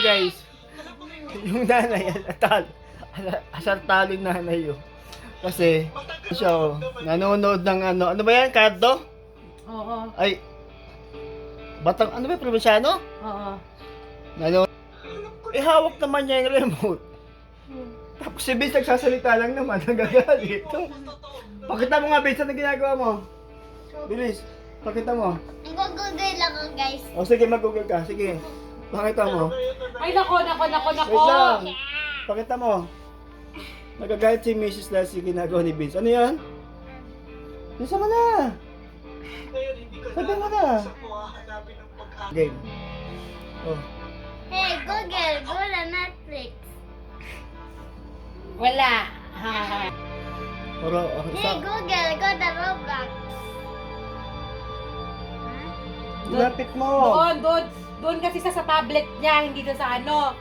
guys. Yung nanay, asartalo yung nanay yun. Kasi, siya nanonood ng ano ba yan, Cardo? Oo. Ay, batang, ano ba yung probinsyano? Oo. Nanonood. Hawak naman niya yung remote. Tapos si Vince nagsasalita lang naman, nagagalit. Pakita mo nga, Vince, ano ginagawa mo? Bilis, pakita mo. Nag-google lang ako, guys. O sige, mag-google ka, sige. Pakita mo. Ay, nako. Wait lang. Pakita mo. Nagagalit si Mrs. dahil si ginagawa ni Vince. Ano yan? Bisa mo na. Sabi mo na. Game. Oh. Hey, Google, go to Netflix. Wala. Pero, Hey, Google, go to Roblox. Lapit mo. Doon kasi sa tablet niya, hindi doon sa ano.